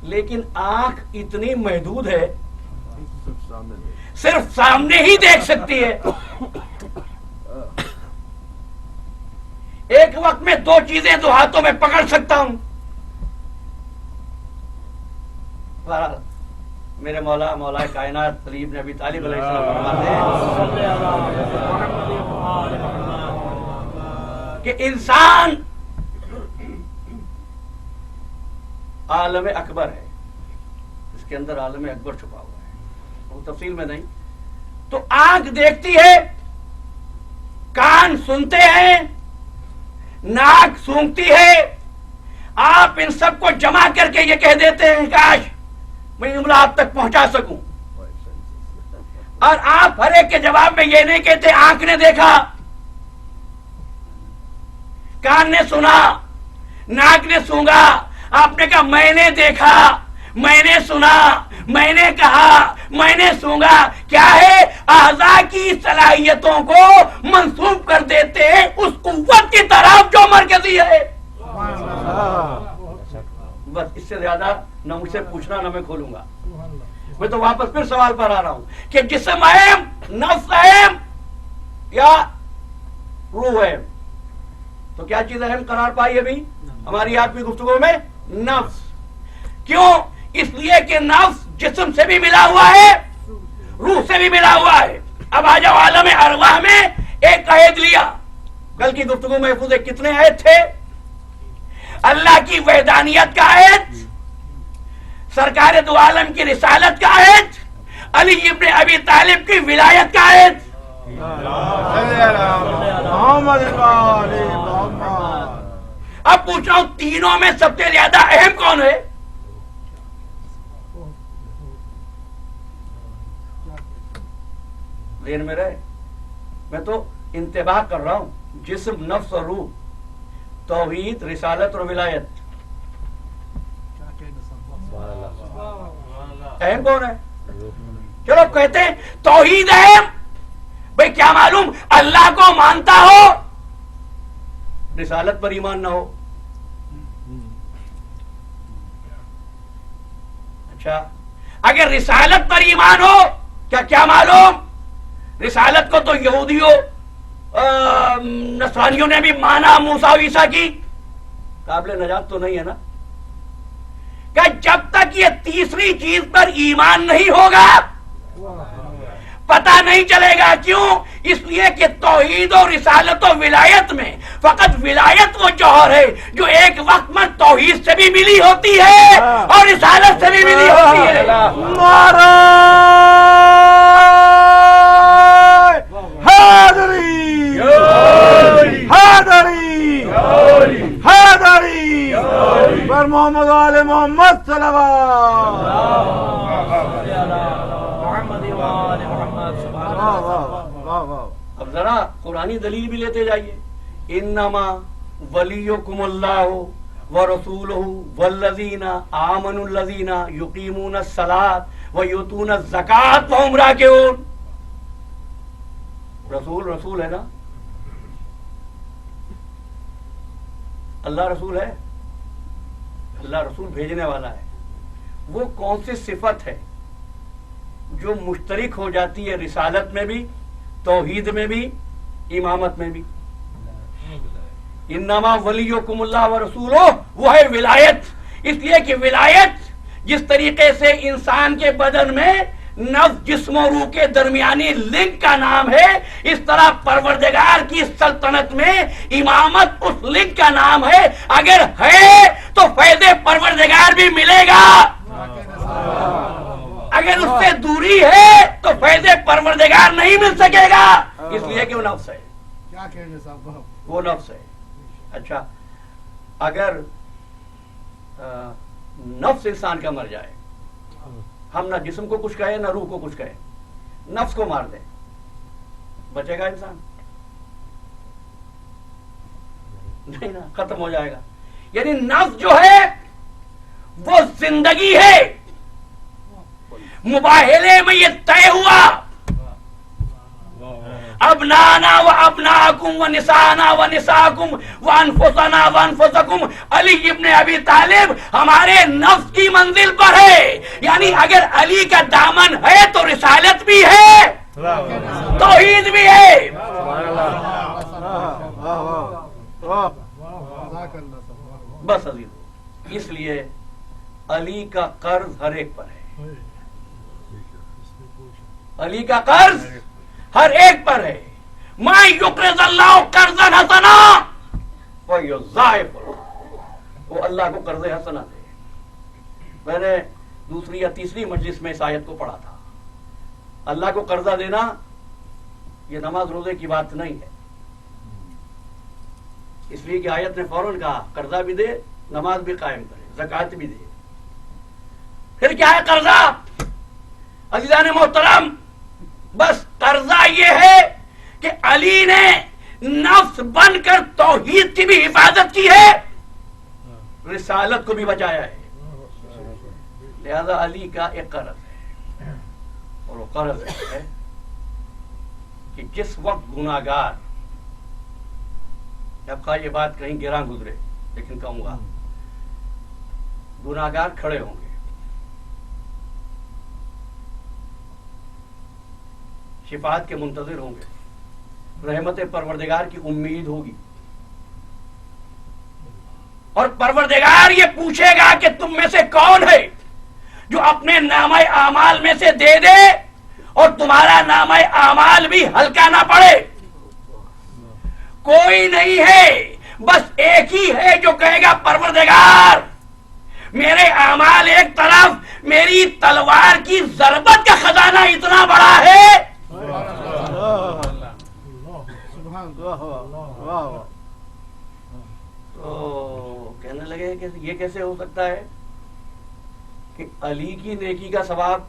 لیکن آنکھ اتنی محدود ہے، صرف سامنے ہی دیکھ سکتی ہے. ایک وقت میں دو چیزیں دو ہاتھوں میں پکڑ سکتا ہوں. میرے مولا کائنات علی ابن ابی طالب علیہ السلام فرماتے ہیں کہ انسان عالم اکبر ہے، اس کے اندر عالم اکبر چھپا ہوا ہے، وہ تفصیل میں نہیں. تو آنکھ دیکھتی ہے، کان سنتے ہیں، ناک سونگتی ہے. آپ ان سب کو جمع کر کے یہ کہہ دیتے ہیں کاش میں جملہ آپ تک پہنچا سکوں، اور آپ ہر ایک کے جواب میں یہ نہیں کہتے آنکھ نے دیکھا، کان نے سنا، ناک نے سونگا. آپ نے کہا میں نے دیکھا، میں نے سنا، میں نے کہا، میں نے سونگا. کیا ہے؟ اعضاء کی صلاحیتوں کو منسوب کر دیتے ہیں اس قوت کی طرف جو مرکزی ہے. بس اس سے زیادہ نہ مجھ سے پوچھنا نہ میں کھولوں گا. میں تو واپس پھر سوال پر آ رہا ہوں کہ جسم اہم، نفس اہم یا روح اہم؟ تو کیا چیز اہم قرار پائی ابھی ہماری آپ کی گفتگو میں؟ نفس. کیوں؟ اس لیے کہ نفس جسم سے بھی ملا ہوا ہے، روح سے بھی ملا ہوا ہے. اب آ جاؤ عالم ارواح میں. ایک عہد لیا، کل کی گفتگو میں محفوظ ہے. کتنے عہد تھے؟ اللہ کی وحدانیت کا عہد، سرکار دو عالم کی رسالت کا عہد، علی ابن ابی طالب کی ولایت کا عہد. اب پوچھ رہا ہوں تینوں میں سب سے زیادہ اہم کون ہے؟ ذہن میں رہے، میں تو انتباہ کر رہا ہوں. جسم، نفس اور روح، توحید، رسالت اور ولایت، اہم کون ہے؟ چلو کہتے ہیں توحید اہم. بھئی کیا معلوم اللہ کو مانتا ہو، رسالت پر ایمان نہ ہو؟ اچھا اگر رسالت پر ایمان ہو، کیا معلوم رسالت کو تو یہودیوں نصرانیوں نے بھی مانا، موسیٰ و عیسیٰ کی، قابل نجات تو نہیں ہے نا. کہ جب تک یہ تیسری چیز پر ایمان نہیں ہوگا پتہ نہیں چلے گا. کیوں؟ اس لیے کہ توحید و رسالت و ولایت میں فقط ولایت وہ جوہر ہے جو ایک وقت میں توحید سے بھی ملی ہوتی ہے اور رسالت سے بھی ملی ہوتی ہے. پر محمد آل محمد صلوات. اب ذرا قرآنی دلیل بھی لیتے جائیے. انما ولیکم اللہ ورسولہ والذین آمنوا الذین یقیمون الصلاۃ ویؤتون الزکاۃ وہم راکعون. رسول ہے نا، اللہ رسول ہے، اللہ رسول بھیجنے والا ہے. وہ کون سی صفت ہے جو مشترک ہو جاتی ہے رسالت میں بھی، توحید میں بھی، امامت میں بھی. انما ولیکم اللہ ورسولہ، وہ ہے ولایت. اس لیے کہ ولایت جس طریقے سے انسان کے بدن میں نفس جسم و روح کے درمیانی لنک کا نام ہے، اس طرح پروردگار کی سلطنت میں امامت اس لنک کا نام ہے. اگر ہے تو فیض پروردگار بھی ملے گا، اگر اس سے دوری ہے تو فیض پروردگار نہیں مل سکے گا، اس لیے کہ وہ نفس ہے. وہ نفس ہے. اچھا، اگر نفس انسان کا مر جائے، ہم نہ جسم کو کچھ کہیں نہ روح کو کچھ کہیں، نفس کو مار دیں، بچے گا انسان؟ نہیں نا، ختم ہو جائے گا. یعنی نفس جو ہے وہ زندگی ہے. مباہلے میں یہ طے ہوا، ابنانا و ابناکم و نسانا و نساکم و انفسنا و انفسکم. علی ابن ابی طالب ہمارے نفس کی منزل پر ہے. یعنی اگر علی کا دامن ہے تو رسالت بھی ہے، توحید بھی ہے. بس عزیز، اس لیے علی کا قرض ہر ایک پر ہے. علی کا قرض ہر ایک پر ہے. ما یقرض اللہ قرضا حسنا فیضاعفہ، وہ اللہ کو قرض حسنا دے. میں نے دوسری یا تیسری مجلس میں اس آیت کو پڑھا تھا. اللہ کو قرضہ دینا یہ نماز روزے کی بات نہیں ہے، اس لیے کہ آیت نے فوراً کہا قرضہ بھی دے، نماز بھی قائم کرے، زکوٰۃ بھی دے. پھر کیا ہے قرضہ؟ عزیزان محترم، بس قرضہ یہ ہے کہ علی نے نفس بن کر توحید کی بھی حفاظت کی ہے، رسالت کو بھی بچایا ہے. لہذا علی کا ایک قرض ہے، اور وہ قرض ہے کہ جس وقت گناہگار، اب کا یہ بات کہیں گراں گزرے لیکن کہوں گا، گناہگار کھڑے ہوں گے، شفاعت کے منتظر ہوں گے، رحمت پروردگار کی امید ہوگی، اور پروردگار یہ پوچھے گا کہ تم میں سے کون ہے جو اپنے نامہ اعمال میں سے دے دے اور تمہارا نامہ اعمال بھی ہلکا نہ پڑے. کوئی نہیں ہے، بس ایک ہی ہے جو کہے گا پروردگار میرے اعمال ایک طرف، میری تلوار کی ضربت کا خزانہ اتنا بڑا ہے. تو کہنے لگے کہ یہ کیسے ہو سکتا ہے کہ علی کی نیکی کا ثواب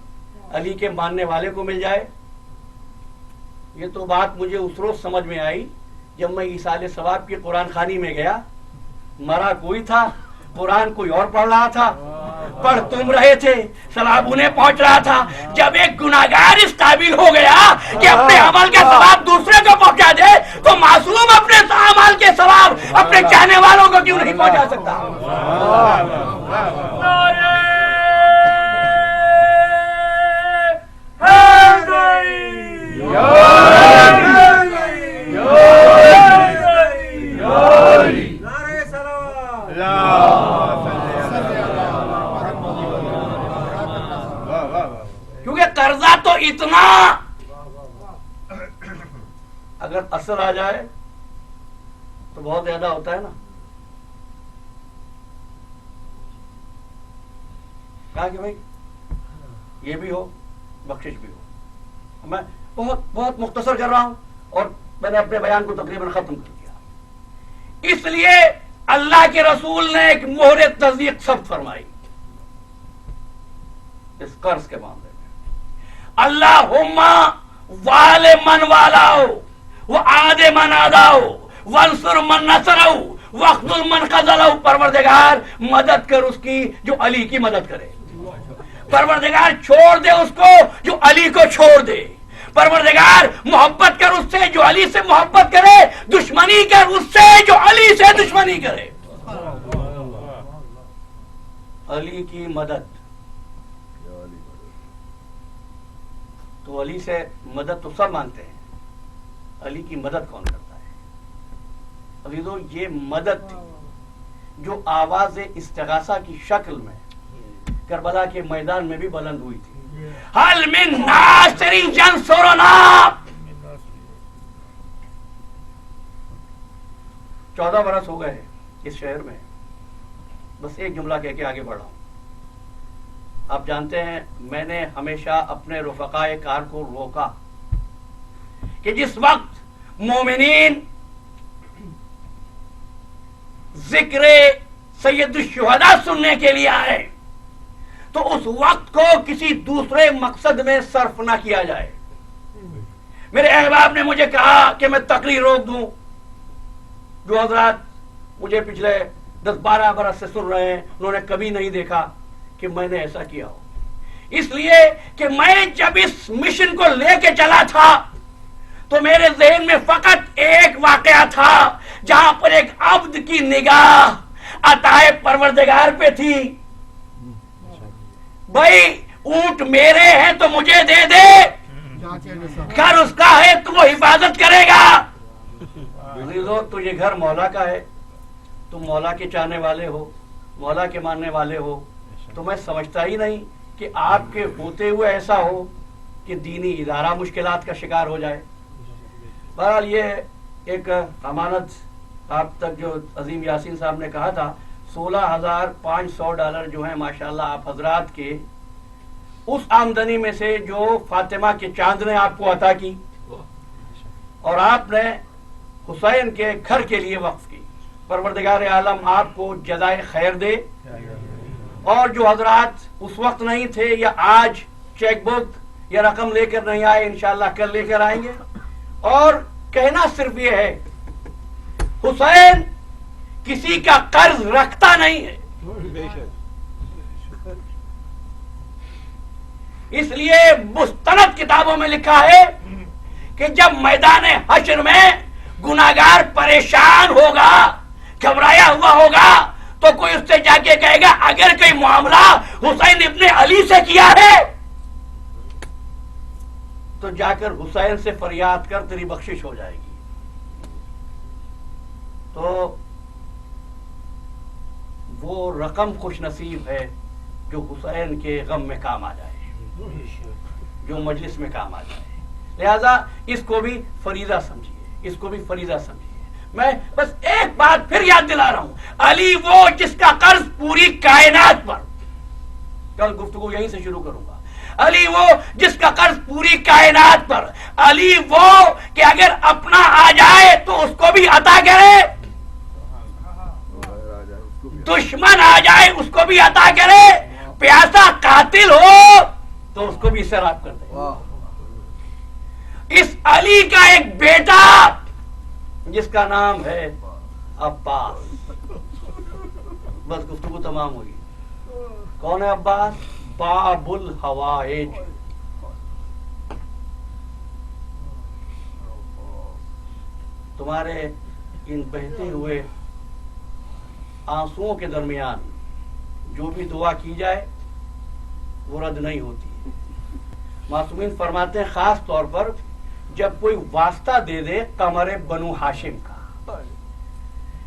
علی کے ماننے والے کو مل جائے. یہ تو بات مجھے اس روز سمجھ میں آئی جب میں ایصال ثواب کی قرآن خوانی میں گیا. مرا کوئی تھا، قرآن کوئی اور پڑھ رہا تھا، پڑھ تم رہے تھے، ثواب انہیں پہنچ رہا تھا. جب ایک گناہگار اس قابل ہو گیا کہ اپنے عمل کا ثواب دوسرے کو پہنچا دے تو معصوم اپنے عمل کے ثواب اپنے چاہنے والوں کو کیوں نہیں پہنچا سکتا؟ کیونکہ قرضہ تو اتنا، اگر اثر آ جائے تو بہت زیادہ ہوتا ہے نا. کہا کہ بھائی یہ بھی ہو، بخشش بھی ہو. میں بہت مختصر کر رہا ہوں اور میں نے اپنے بیان کو تقریباً ختم کر دیا. اس لیے اللہ کے رسول نے ایک مہر تصدیق ثبت فرمائی اس قرض کے معاملے میں. اللہم وال من والاؤ وعاد من عاداؤ وانصر من نصرہ واخذل من خذلہ. پروردگار مدد کر اس کی جو علی کی مدد کرے، پروردگار چھوڑ دے اس کو جو علی کو چھوڑ دے، پروردگار محبت کر اس سے جو علی سے محبت کرے، دشمنی کر اس سے جو علی سے دشمنی کرے. علی کی مدد تو علی سے مدد تو سب مانگتے ہیں، علی کی مدد کون کرتا ہے؟ عزیزو یہ مدد تھی جو آواز استغاثہ کی شکل میں کربلا کے میدان میں بھی بلند ہوئی تھی. حل من ناصر ینصرنا. 14 برس ہو گئے اس شہر میں. بس ایک جملہ کہہ کے آگے بڑھا ہوں. آپ جانتے ہیں میں نے ہمیشہ اپنے رفقائے کار کو روکا کہ جس وقت مومنین ذکر سید الشہداء سننے کے لیے آئے تو اس وقت کو کسی دوسرے مقصد میں صرف نہ کیا جائے. میرے احباب نے مجھے کہا کہ میں تقریر روک دوں. جو حضرات مجھے پچھلے 10-12 برس سے سن رہے ہیں انہوں نے کبھی نہیں دیکھا کہ میں نے ایسا کیا ہو. اس لیے کہ میں جب اس مشن کو لے کے چلا تھا تو میرے ذہن میں فقط ایک واقعہ تھا جہاں پر ایک عبد کی نگاہ عطائے پروردگار پہ تھی. بھائی اونٹ میرے ہیں تو مجھے دے دے، گھر اس کا ہے تو وہ حفاظت کرے گا. تو یہ گھر مولا کا ہے، تم مولا کے چاہنے والے ہو، مولا کے ماننے والے ہو، تو میں سمجھتا ہی نہیں کہ آپ کے ہوتے ہوئے ایسا ہو کہ دینی ادارہ مشکلات کا شکار ہو جائے. بہرحال یہ ایک امانت آپ تک جو عظیم یاسین صاحب نے کہا تھا، $16,500 جو ہیں ماشاءاللہ آپ حضرات کے اس آمدنی میں سے جو فاطمہ کے چاند نے آپ کو عطا کی اور آپ نے حسین کے گھر کے لیے وقف کی. پروردگار عالم آپ کو جزائے خیر دے. اور جو حضرات اس وقت نہیں تھے یا آج چیک بک یا رقم لے کر نہیں آئے انشاءاللہ کل لے کر آئیں گے. اور کہنا صرف یہ ہے حسین کسی کا قرض رکھتا نہیں ہے. اس لیے مستند کتابوں میں لکھا ہے کہ جب میدان حشر میں گناہگار پریشان ہوگا، گھبرایا ہوا ہوگا، تو کوئی اس سے جا کے کہے گا اگر کوئی معاملہ حسین ابن علی سے کیا ہے تو جا کر حسین سے فریاد کر، تیری بخشش ہو جائے گی. تو وہ رقم خوش نصیب ہے جو حسین کے غم میں کام آ جائے، جو مجلس میں کام آ جائے. لہذا اس کو بھی فریضہ سمجھیے، اس کو بھی فریضہ سمجھیے. میں بس ایک بات پھر یاد دلا رہا ہوں، علی وہ جس کا قرض پوری کائنات پر، کل گفتگو یہیں سے شروع کروں گا، علی وہ جس کا قرض پوری کائنات پر، علی وہ کہ اگر اپنا آ جائے تو اس کو بھی عطا کرے، دشمن آ جائے اس کو بھی عطا کرے، پیاسا قاتل ہو تو اس کو بھی سیراب کر دے. اس علی کا ایک بیٹا جس کا نام ہے عباس. بس گفتگو تمام ہوئی. کون ہے عباس؟ باب الحوائج. تمہارے ان بہتے ہوئے آنسوؤں کے درمیان جو بھی دعا کی جائے وہ رد نہیں ہوتی. معصومین فرماتے ہیں خاص طور پر جب کوئی واسطہ دے دے قمر بنو ہاشم کا،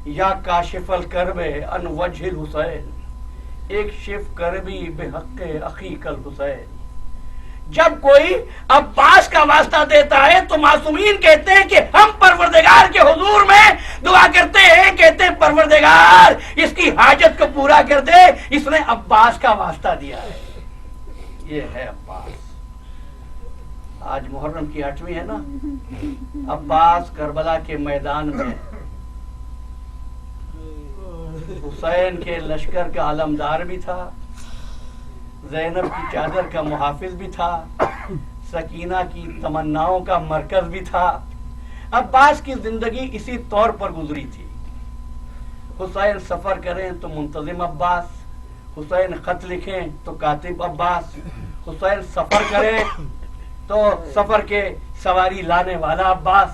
یا کاشف الکرب ان وجہ الحسین، ایک شف کربی بحق اخیک الحسین. جب کوئی عباس کا واسطہ دیتا ہے تو معصومین کہتے ہیں کہ ہم پروردگار کے حضور میں دعا کرتے ہیں، کہتے ہیں پروردگار اس کی حاجت کو پورا کر دے، اس نے عباس کا واسطہ دیا ہے. یہ ہے عباس. آج محرم کی 8ویں ہے نا. عباس کربلا کے میدان میں حسین کے لشکر کا علمدار بھی تھا، زینب کی چادر کا محافظ بھی تھا، سکینہ کی تمناؤں کا مرکز بھی تھا. عباس کی زندگی اسی طور پر گزری تھی. حسین سفر کریں تو منتظم عباس، حسین خط لکھیں تو کاتب عباس، حسین سفر کریں تو سفر کے سواری لانے والا عباس،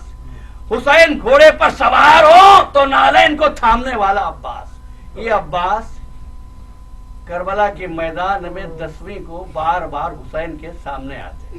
حسین گھوڑے پر سوار ہو تو نالین کو تھامنے والا عباس. یہ عباس کربلا کے میدان میں 10ویں کو بار بار حسین کے سامنے آتے.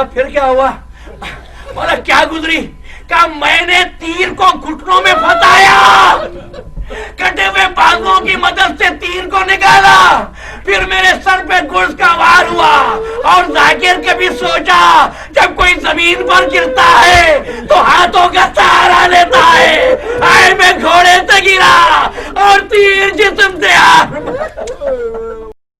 مولا پھر کیا ہوا؟ مولا کیا گزری؟ کہ میں نے تیر کو گھٹنوں میں پھنسایا، کٹے ہوئے بازوں کی مدد سے تیر کو نکالا، پھر میرے سر پہ گرز کا وار ہوا، اور ذاکر کبھی سوچا جب کوئی زمین پر گرتا ہے تو ہاتھوں کا سہارا لیتا ہے، آئے میں گھوڑے سے گرا اور تیر جسم سے